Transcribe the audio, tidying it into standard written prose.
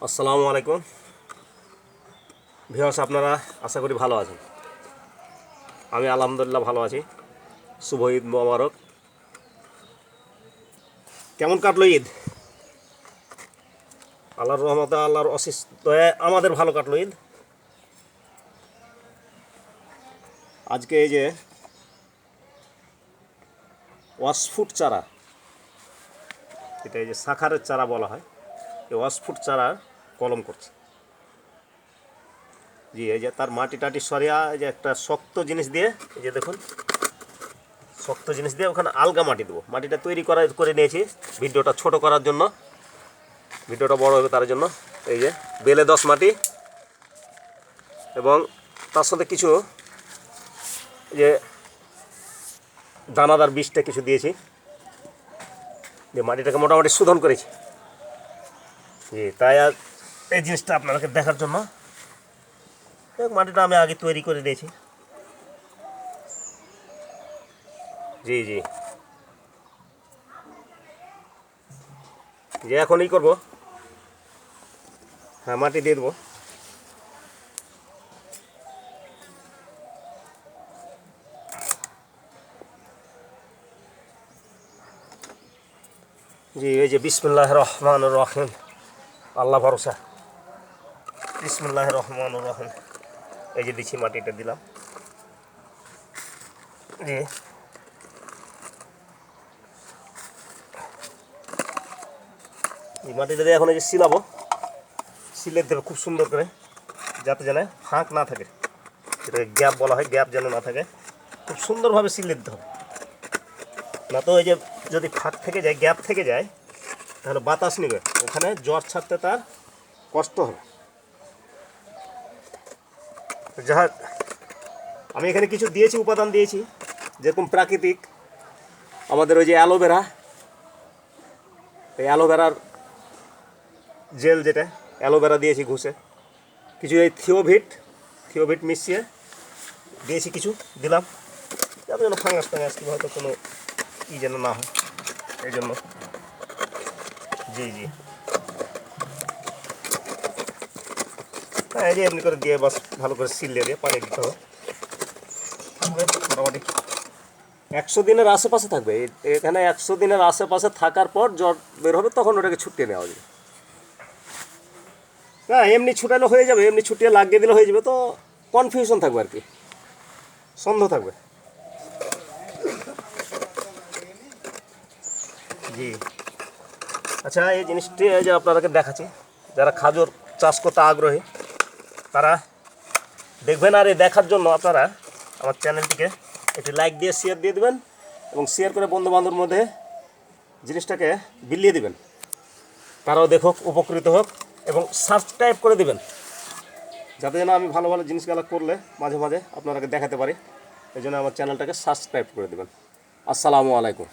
আসসালামু আলাইকুম ভিউয়ার্স, আপনারা আশা করি ভালো আছেন। আমি আলহামদুলিল্লাহ ভালো আছি। শুভ ঈদ মোবারক। কেমন কাটলো ঈদ? আল্লাহর রহমতে, আল্লাহর অশেষ দয়ায় আমাদের ভালো কাটলো ঈদ। আজকে এই যে ওয়াশফুট চারা, এটা এই যে শাখারের চারা বলা হয়, এই ওয়াশফুট চারার কলম করছে। জি, এই যে তার মাটি টাটি সরিয়া, এই যে একটা শক্ত জিনিস দিয়ে, এই যে দেখুন শক্ত জিনিস দিয়ে ওখানে আলগা মাটি দেবো। মাটিটা তৈরি করে নিয়েছি ভিডিওটা ছোট করার জন্য, ভিডিওটা বড় হবে তার জন্য। এই যে বেলে 10 মাটি এবং তার সাথে কিছু যে দানাদার বীজটা কিছু দিয়েছি, যে মাটিটাকে মোটামুটি শোধন করেছি। জি, তাই আর এই জিনিসটা আপনাদেরকে দেখার জন্য মাটিটা আমি আগে তৈরি করে দিয়েছি। জি জি, যে এখন এই করবো, হ্যাঁ মাটি দিয়ে দেবো। জি, এই যে বিসমিল্লাহির রহমানির রহিম, আল্লাহ ভরসা। বিসমিল্লাহির রহমানির রহিম, এই যে দিচ্ছি, মাটিটা দিলাম। জি, এই মাটিটা দিয়ে এখন এই যে সিলাবো, সিলের দেবে খুব সুন্দর করে, যাতে যেন ফাঁক না থাকে, এটাকে গ্যাপ বলা হয়, গ্যাপ যেন না থাকে। খুব সুন্দরভাবে সিলে দিতে হবে, না তো এই যে যদি ফাঁক থেকে যায়, গ্যাপ থেকে যায়, তাহলে বাতাস নেবে, ওখানে জ্বর ছাড়তে তার কষ্ট হবে। যাই হোক, আমি এখানে কিছু দিয়েছি, উপাদান দিয়েছি, যেরকম প্রাকৃতিক আমাদের ওই যে অ্যালোভেরা, এই অ্যালোভেরার জেল, যেটা অ্যালোভেরা দিয়েছি ঘষে, কিছু এই থিওভিট মিশিয়ে দিয়েছি, কিছু দিলাম যাতে যেন ফাঙ্গাস কিংবা হয়তো কোনো যেন না হয়, এই জন্য। জি জি, হ্যাঁ, এই যে এমনি করে দিয়ে বাস ভালো করে সিলে দিয়ে পানি দিতে হবে। থাকবে মোটামুটি 100 দিনের আশেপাশে থাকবে। এখানে 100 দিনের আশেপাশে থাকার পর জ্বর বের হবে, তখন ওটাকে ছুটিয়ে নেওয়া যাবে। হ্যাঁ, এমনি ছুটানো হয়ে যাবে, এমনি ছুটিয়ে লাগিয়ে দিলে হয়ে যাবে। তো কনফিউশন থাকবে আর কি, সন্দেহ থাকবে। জি, আচ্ছা, এই জিনিসটি যে আপনাদেরকে দেখাচ্ছি, যারা খাজুর চাষ করতে আগ্রহী তারা দেখবেন। আর এই দেখার জন্য আপনারা আমার চ্যানেলটিকে একটি লাইক দিয়ে শেয়ার দিয়ে দেবেন, এবং শেয়ার করে বন্ধুবান্ধবের মধ্যে জিনিসটাকে বিলিয়ে দিবেন, তারাও দেখুক, উপকৃত হোক, এবং সাবস্ক্রাইব করে দিবেন, যাতে যেন আমি ভালো ভালো জিনিসগুলো করলে মাঝে মাঝে আপনারাকে দেখাতে পারি। এই জন্য আমার চ্যানেলটাকে সাবস্ক্রাইব করে দেবেন। আসসালামু আলাইকুম।